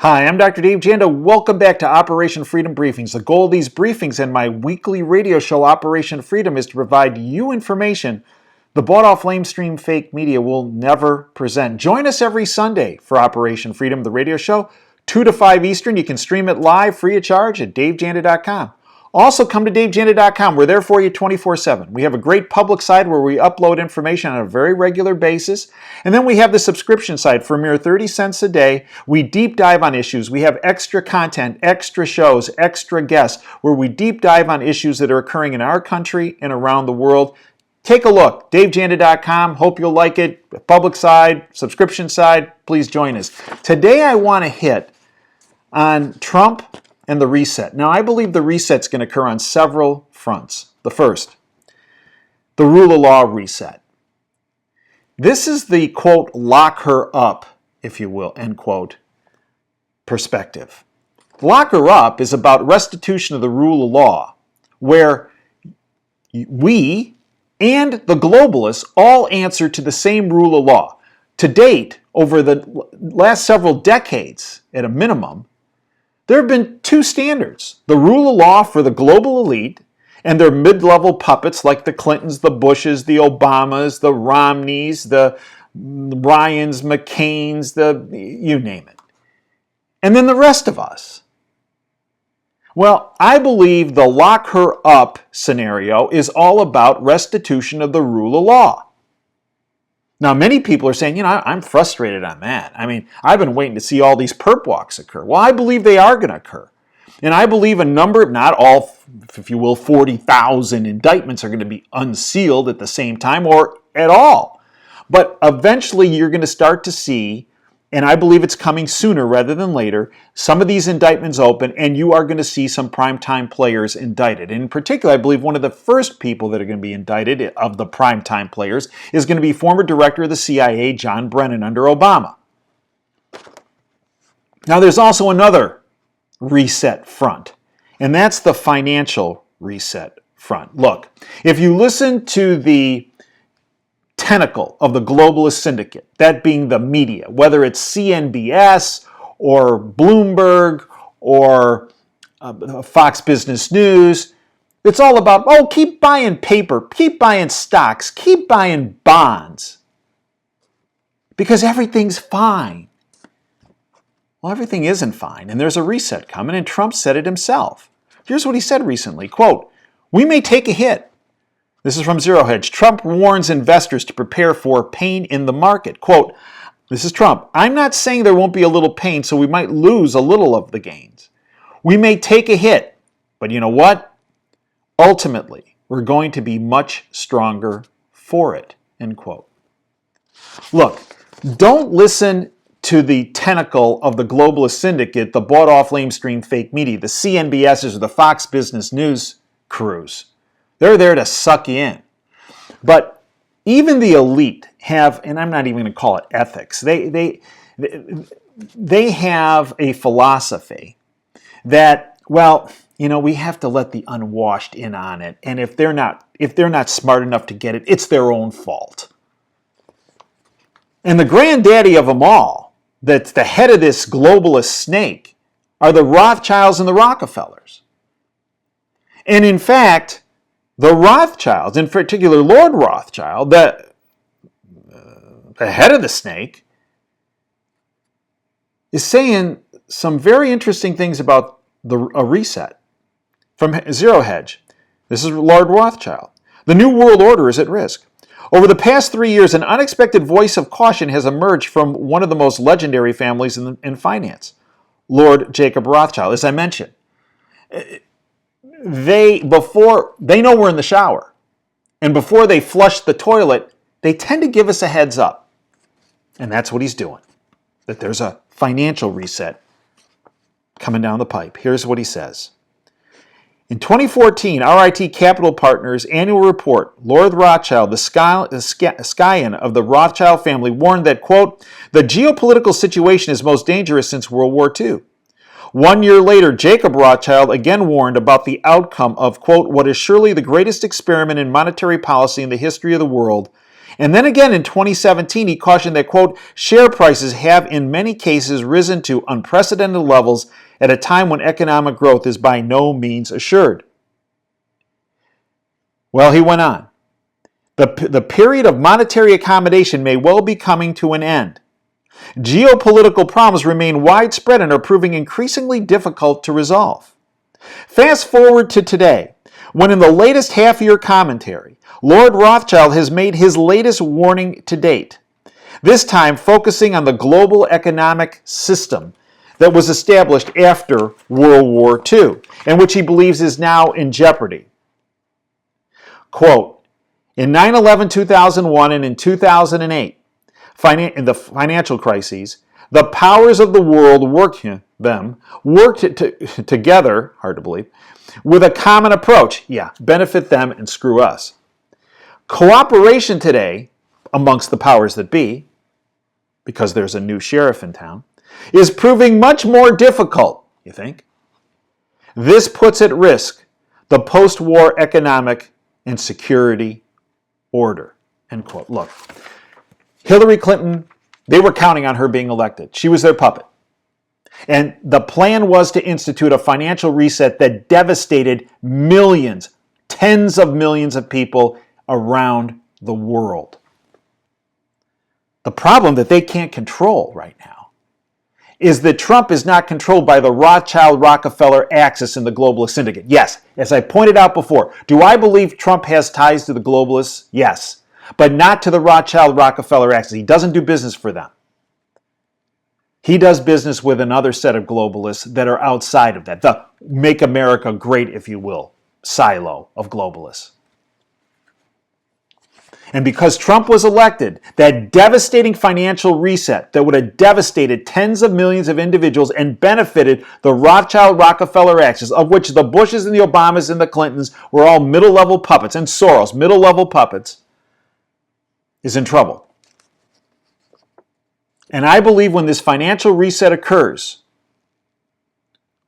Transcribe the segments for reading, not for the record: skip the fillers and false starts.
Hi, I'm Dr. Dave Janda. Welcome back to Operation Freedom Briefings. The goal of these briefings and my weekly radio show, Operation Freedom, is to provide you information the bought-off lamestream fake media will never present. Join us every Sunday for Operation Freedom, the radio show, 2 to 5 Eastern. You can stream it live, free of charge, at davejanda.com. Also, come to davejanda.com. We're there for you 24/7. We have a great public site where we upload information on a very regular basis. And then we have the subscription site for a mere 30 cents a day. We deep dive on issues. We have extra content, extra shows, extra guests, where we deep dive on issues that are occurring in our country and around the world. Take a look, davejanda.com. Hope you'll like it. Public side, subscription side, please join us. Today I want to hit on Trump and the reset. Now, I believe the reset's going to occur on several fronts. The first, the rule of law reset. This is the, quote, lock her up, if you will, end quote, perspective. Lock her up is about restitution of the rule of law, where we and the globalists all answer to the same rule of law. To date, over the last several decades, at a minimum, there have been two standards: the rule of law for the global elite and their mid-level puppets like the Clintons, the Bushes, the Obamas, the Romneys, the Ryans, McCains, you name it. And then the rest of us. Well, I believe the lock her up scenario is all about restitution of the rule of law. Now, many people are saying, I'm frustrated on that. I've been waiting to see all these perp walks occur. Well, I believe they are going to occur. And I believe a number, not all, if you will, 40,000 indictments are going to be unsealed at the same time or at all. But eventually you're going to start to see, and I believe it's coming sooner rather than later, some of these indictments open, and you are going to see some primetime players indicted. And in particular, I believe one of the first people that are going to be indicted of the primetime players is going to be former director of the CIA, John Brennan, under Obama. Now, there's also another reset front, and that's the financial reset front. Look, if you listen to the tentacle of the globalist syndicate, that being the media, whether it's CNBS or Bloomberg or Fox Business News, it's all about, keep buying paper, keep buying stocks, keep buying bonds, because everything's fine. Well, everything isn't fine, and there's a reset coming, and Trump said it himself. Here's what he said recently, quote, "We may take a hit." This is from Zero Hedge. Trump warns investors to prepare for pain in the market. Quote, this is Trump, "I'm not saying there won't be a little pain, so we might lose a little of the gains. We may take a hit, but you know what? Ultimately, we're going to be much stronger for it," end quote. Look, don't listen to the tentacle of the globalist syndicate, the bought-off lamestream fake media, the CNBSs or the Fox Business News crews. They're there to suck you in. But even the elite have, and I'm not even going to call it ethics, they have a philosophy that, we have to let the unwashed in on it, and if they're not smart enough to get it, it's their own fault. And the granddaddy of them all, that's the head of this globalist snake, are the Rothschilds and the Rockefellers. And in fact, the Rothschilds, in particular Lord Rothschild, the head of the snake, is saying some very interesting things about a reset. From Zero Hedge, this is Lord Rothschild. "The New World Order is at risk. Over the past 3 years, an unexpected voice of caution has emerged from one of the most legendary families in finance, Lord Jacob Rothschild." As I mentioned, they know we're in the shower, and before they flush the toilet, they tend to give us a heads up. And that's what he's doing, that there's a financial reset coming down the pipe. Here's what he says. In 2014, RIT Capital Partners' annual report, Lord Rothschild, the scion of the Rothschild family, warned that, quote, "the geopolitical situation is most dangerous since World War II. 1 year later, Jacob Rothschild again warned about the outcome of, quote, "what is surely the greatest experiment in monetary policy in the history of the world, And then again in 2017, he cautioned that, quote, share prices have in many cases risen to unprecedented levels at a time when economic growth is by no means assured. Well, he went on. The period of monetary accommodation may well be coming to an end. Geopolitical problems remain widespread and are proving increasingly difficult to resolve. Fast forward to today, when in the latest half-year commentary, Lord Rothschild has made his latest warning to date, this time focusing on the global economic system that was established after World War II, and which he believes is now in jeopardy. Quote, in 9/11/2001 and in 2008, in the financial crises, the powers of the world worked together, hard to believe, with a common approach. Yeah, benefit them and screw us. Cooperation today amongst the powers that be, because there's a new sheriff in town, is proving much more difficult, you think? This puts at risk the post-war economic and security order, end quote. Look, Hillary Clinton, they were counting on her being elected. She was their puppet. And the plan was to institute a financial reset that devastated millions, tens of millions of people around the world. The problem that they can't control right now is that Trump is not controlled by the Rothschild-Rockefeller axis in the globalist syndicate. Yes, as I pointed out before, do I believe Trump has ties to the globalists? Yes, but not to the Rothschild-Rockefeller axis. He doesn't do business for them. He does business with another set of globalists that are outside of that, the make America great, if you will, silo of globalists. And because Trump was elected, that devastating financial reset that would have devastated tens of millions of individuals and benefited the Rothschild-Rockefeller axis, of which the Bushes and the Obamas and the Clintons were all middle-level puppets, and Soros, middle-level puppets, is in trouble. And I believe when this financial reset occurs,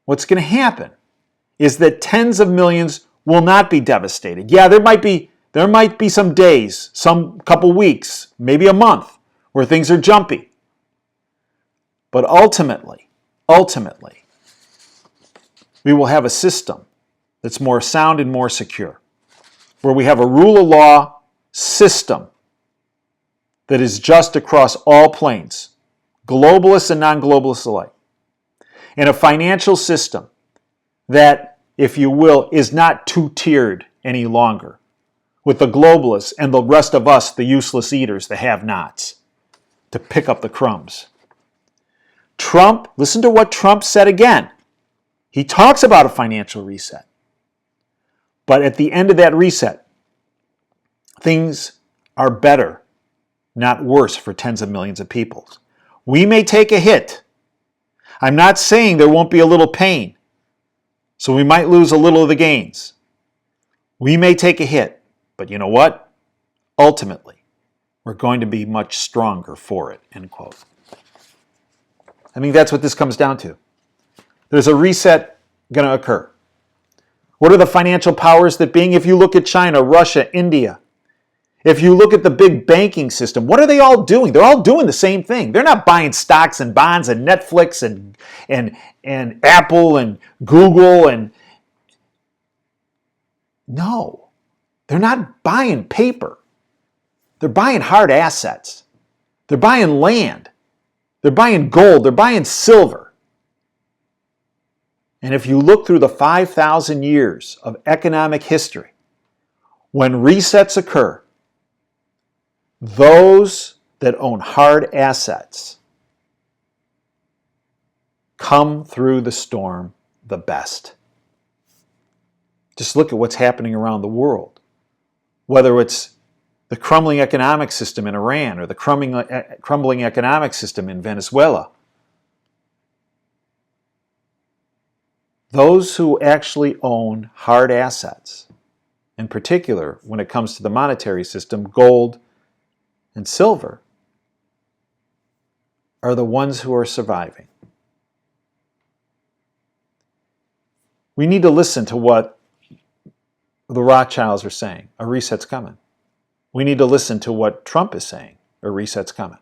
what's going to happen is that tens of millions will not be devastated. Yeah, there might be some days, some couple weeks, maybe a month, where things are jumpy. But ultimately, we will have a system that's more sound and more secure, where we have a rule of law system that is just across all planes, globalists and non-globalists alike, and a financial system that, if you will, is not two-tiered any longer, with the globalists and the rest of us, the useless eaters, the have-nots, to pick up the crumbs. Trump, listen to what Trump said again. He talks about a financial reset. But at the end of that reset, things are better, not worse, for tens of millions of people. We may take a hit. I'm not saying there won't be a little pain, so we might lose a little of the gains. We may take a hit, but you know what? Ultimately, we're going to be much stronger for it, end quote. I think that's what this comes down to. There's a reset going to occur. What are the financial powers that being? If you look at China, Russia, India, if you look at the big banking system, what are they all doing? They're all doing the same thing. They're not buying stocks and bonds and Netflix and Apple and Google and... No, they're not buying paper. They're buying hard assets. They're buying land. They're buying gold. They're buying silver. And if you look through the 5,000 years of economic history, when resets occur, those that own hard assets come through the storm the best. Just look at what's happening around the world. Whether it's the crumbling economic system in Iran or the crumbling economic system in Venezuela. Those who actually own hard assets, in particular when it comes to the monetary system, gold and silver, are the ones who are surviving. We need to listen to what the Rothschilds are saying. A reset's coming. We need to listen to what Trump is saying. A reset's coming.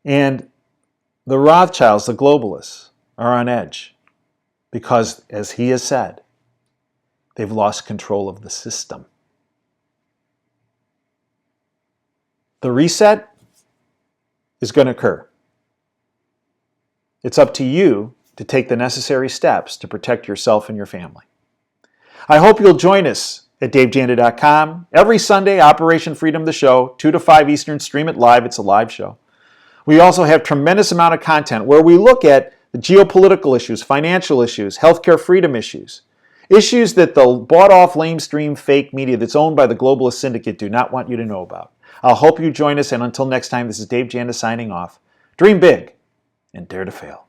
And the Rothschilds, the globalists, are on edge because, as he has said, they've lost control of the system. The reset is going to occur. It's up to you to take the necessary steps to protect yourself and your family. I hope you'll join us at davejanda.com. Every Sunday, Operation Freedom, the show, 2 to 5 Eastern, stream it live. It's a live show. We also have tremendous amount of content where we look at the geopolitical issues, financial issues, healthcare freedom issues, issues that the bought-off, lamestream, fake media that's owned by the globalist syndicate do not want you to know about. I'll hope you join us, and until next time, this is Dave Janda signing off. Dream big and dare to fail.